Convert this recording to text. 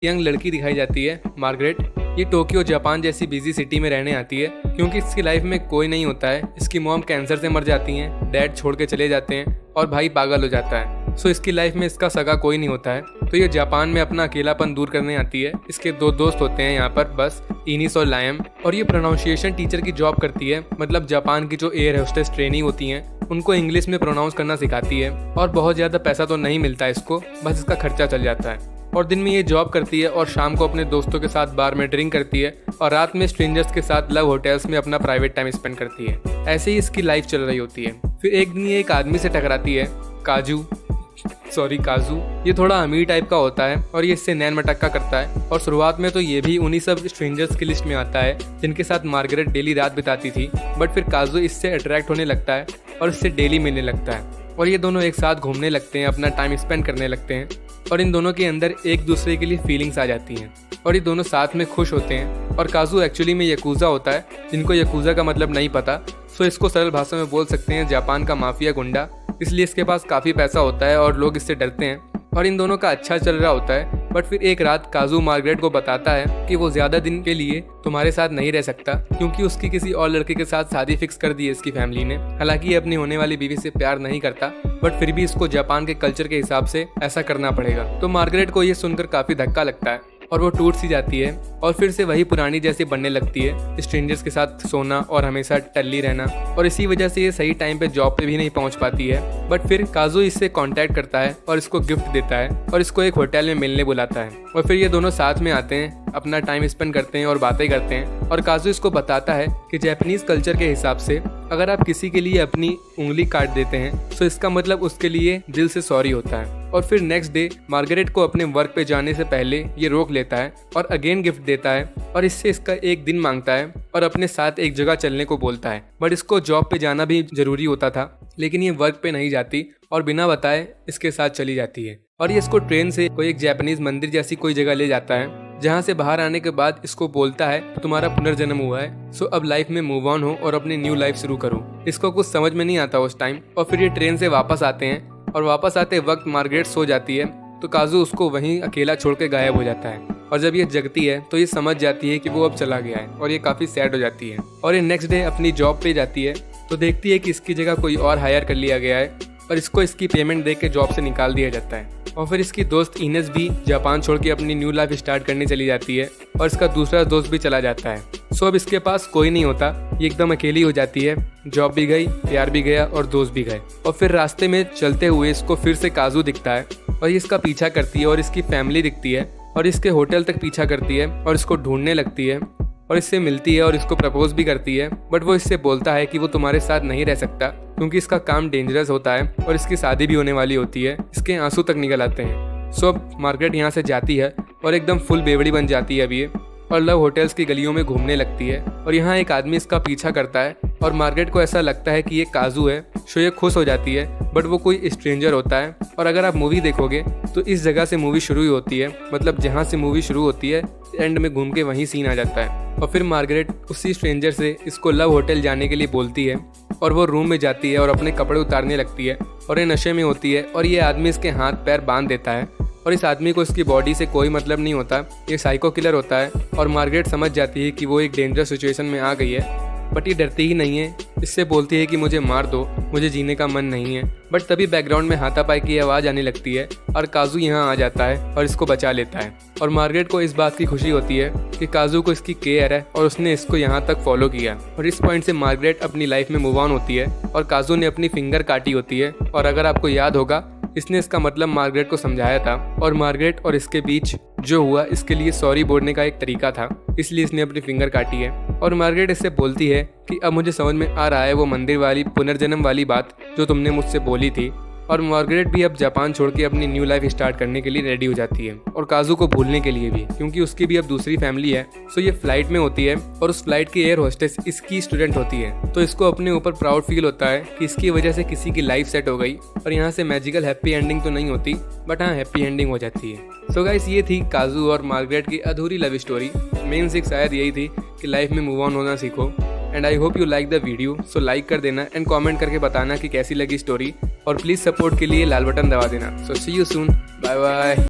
Young लड़की दिखाई जाती है मार्गरेट। ये टोक्यो जापान जैसी बिजी सिटी में रहने आती है क्योंकि इसकी लाइफ में कोई नहीं होता है। इसकी मॉम कैंसर से मर जाती हैं, डैड छोड़ के चले जाते हैं और भाई पागल हो जाता है। सो इसकी लाइफ में इसका सगा कोई नहीं होता है, तो ये जापान में अपना अकेलापन दूर करने आती है। इसके दो दोस्त होते हैं यहाँ पर बस, इनिस और लायम, और ये प्रोनाउंसिएशन टीचर की जॉब करती है। मतलब जापान की जो एयर होस्टेस ट्रेनिंग होती हैं उनको इंग्लिश में प्रोनाउंस करना सिखाती है। और बहुत ज़्यादा पैसा तो नहीं मिलता इसको, बस इसका खर्चा चल जाता है। और दिन में ये जॉब करती है और शाम को अपने दोस्तों के साथ बार में ड्रिंक करती है और रात में स्ट्रेंजर्स के साथ लव होटल्स में अपना प्राइवेट टाइम स्पेंड करती है। ऐसे ही इसकी लाइफ चल रही होती है। फिर एक दिन ये एक आदमी से टकराती है, काजू। ये थोड़ा अमीर टाइप का होता है और ये इससे नैन मटक्का करता है। और शुरुआत में तो ये भी उन्हीं सब स्ट्रेंजर्स की लिस्ट में आता है जिनके साथ मार्गरेट डेली रात बिताती थी। बट फिर काजू इससे अट्रैक्ट होने लगता है और इससे डेली मिलने लगता है और ये दोनों एक साथ घूमने लगते हैं, अपना टाइम स्पेंड करने लगते हैं और इन दोनों के अंदर एक दूसरे के लिए फीलिंग्स आ जाती हैं और ये दोनों साथ में खुश होते हैं। और काजू एक्चुअली में यकूज़ा होता है, जिनको यकूज़ा का मतलब नहीं पता, सो इसको सरल भाषा में बोल सकते हैं जापान का माफिया गुंडा। इसलिए इसके पास काफ़ी पैसा होता है और लोग इससे डरते हैं और इन दोनों का अच्छा चल रहा होता है। बट फिर एक रात काजू मार्गरेट को बताता है कि वो ज़्यादा दिन के लिए तुम्हारे साथ नहीं रह सकता क्योंकि उसकी किसी और लड़के के साथ शादी फिक्स कर दी है इसकी फैमिली ने। हालांकि ये अपनी होने वाली बीवी से प्यार नहीं करता, बट फिर भी इसको जापान के कल्चर के हिसाब से ऐसा करना पड़ेगा। तो मार्गरेट को ये सुनकर काफ़ी धक्का लगता है और वो टूट सी जाती है और फिर से वही पुरानी जैसी बनने लगती है, स्ट्रेंजर्स के साथ सोना और हमेशा टल्ली रहना। और इसी वजह से ये सही टाइम पे जॉब पे भी नहीं पहुंच पाती है। बट फिर काजू इससे कांटेक्ट करता है और इसको गिफ्ट देता है और इसको एक होटल में मिलने बुलाता है और फिर ये दोनों साथ में आते हैं, अपना टाइम स्पेंड करते हैं और बातें करते हैं। और काजू इसको बताता है कि जापानीज कल्चर के हिसाब से अगर आप किसी के लिए अपनी उंगली काट देते हैं तो इसका मतलब उसके लिए दिल से सॉरी होता है। और फिर नेक्स्ट डे मार्गरेट को अपने वर्क पे जाने से पहले ये रोक लेता है और अगेन गिफ्ट देता है और इससे इसका एक दिन मांगता है और अपने साथ एक जगह चलने को बोलता है। बट इसको जॉब पे जाना भी जरूरी होता था, लेकिन ये वर्क पे नहीं जाती और बिना बताए इसके साथ चली जाती है। और ये इसको ट्रेन से कोई एक जापानीज मंदिर जैसी कोई जगह ले जाता है, जहाँ से बाहर आने के बाद इसको बोलता है तुम्हारा पुनर्जन्म हुआ है, सो अब लाइफ में मूव ऑन हो और अपनी न्यू लाइफ शुरू करो। इसको कुछ समझ में नहीं आता उस टाइम। और फिर ये ट्रेन से वापस आते हैं और वापस आते वक्त मार्गरेट सो जाती है, तो काजू उसको वहीं अकेला छोड़ के गायब हो जाता है। और जब ये जगती है तो ये समझ जाती है कि वो अब चला गया है और ये काफ़ी सैड हो जाती है। और ये नेक्स्ट डे अपनी जॉब पे जाती है तो देखती है कि इसकी जगह कोई और हायर कर लिया गया है और इसको इसकी पेमेंट दे के जॉब से निकाल दिया जाता है। और फिर इसकी दोस्त इनेस भी जापान छोड़ के अपनी न्यू लाइफ स्टार्ट करने चली जाती है और इसका दूसरा दोस्त भी चला जाता है। सो अब इसके पास कोई नहीं होता, ये एकदम अकेली हो जाती है। जॉब भी गई, प्यार भी गया और दोस्त भी गए। और फिर रास्ते में चलते हुए इसको फिर से काजू दिखता है और ये इसका पीछा करती है और इसकी फैमिली दिखती है और इसके होटल तक पीछा करती है और इसको ढूंढने लगती है और इससे मिलती है और इसको प्रपोज भी करती है। बट वो इससे बोलता है कि वो तुम्हारे साथ नहीं रह सकता क्योंकि इसका काम डेंजरस होता है और इसकी शादी भी होने वाली होती है। इसके आंसू तक निकल आते हैं। सो अब मार्गरेट यहाँ से जाती है और एकदम फुल बेवड़ी बन जाती है अभी ये, और लव होटल्स की गलियों में घूमने लगती है। और यहाँ एक आदमी इसका पीछा करता है और मार्गरेट को ऐसा लगता है कि ये काजू है, सो ये खुश हो जाती है। बट वो कोई स्ट्रेंजर होता है। और अगर आप मूवी देखोगे तो इस जगह से मूवी शुरू ही होती है, मतलब जहाँ से मूवी शुरू होती है एंड में घूम के वहीं सीन आ जाता है। और फिर मार्गरेट उसी स्ट्रेंजर से इसको लव होटल जाने के लिए बोलती है और वो रूम में जाती है और अपने कपड़े उतारने लगती है और ये नशे में होती है और ये आदमी इसके हाथ पैर बांध देता है। और इस आदमी को इसकी बॉडी से कोई मतलब नहीं होता, ये साइको किलर होता है। और मार्गरेट समझ जाती है कि वो एक डेंजरस सिचुएशन में आ गई है, बट ये डरती ही नहीं है। इससे बोलती है कि मुझे मार दो, मुझे जीने का मन नहीं है। बट तभी बैकग्राउंड में हाथापाई की आवाज़ आने लगती है और काजू यहाँ आ जाता है और इसको बचा लेता है। और मार्गरेट को इस बात की खुशी होती है कि काजू को इसकी केयर है और उसने इसको यहाँ तक फॉलो किया। और इस पॉइंट से मार्गरेट अपनी लाइफ में मूव ऑन होती है और काजू ने अपनी फिंगर काटी होती है। और अगर आपको याद होगा, इसने इसका मतलब मार्गरेट को समझाया था और मार्गरेट और इसके बीच जो हुआ इसके लिए सॉरी बोलने का एक तरीका था, इसलिए इसने अपनी फिंगर काटी है। और मार्गरेट इससे बोलती है कि अब मुझे समझ में आ रहा है वो मंदिर वाली पुनर्जन्म वाली बात जो तुमने मुझसे बोली थी। और मार्गरेट भी अब जापान छोड़ के अपनी न्यू लाइफ स्टार्ट करने के लिए रेडी हो जाती है और काजू को भूलने के लिए भी, क्योंकि उसकी भी अब दूसरी फैमिली है। सो ये फ्लाइट में होती है और उस फ्लाइट की एयर होस्टेस इसकी स्टूडेंट होती है। तो इसको अपने ऊपर प्राउड फील होता है कि इसकी वजह से किसी की लाइफ सेट हो गई। और यहाँ से मैजिकल हैप्पी एंडिंग तो नहीं होती, बट हाँ हैप्पी एंडिंग हो जाती है। सो गाइस, ये थी काजू और मार्गरेट की अधूरी लव स्टोरी। मेन सीख शायद यही थी कि लाइफ में मूव ऑन होना सीखो। And I hope you like the video, so like कर देना एंड कमेंट करके बताना कि कैसी लगी स्टोरी। और प्लीज़ सपोर्ट के लिए लाल बटन दबा देना। सो सी यू सून, बाय बाय।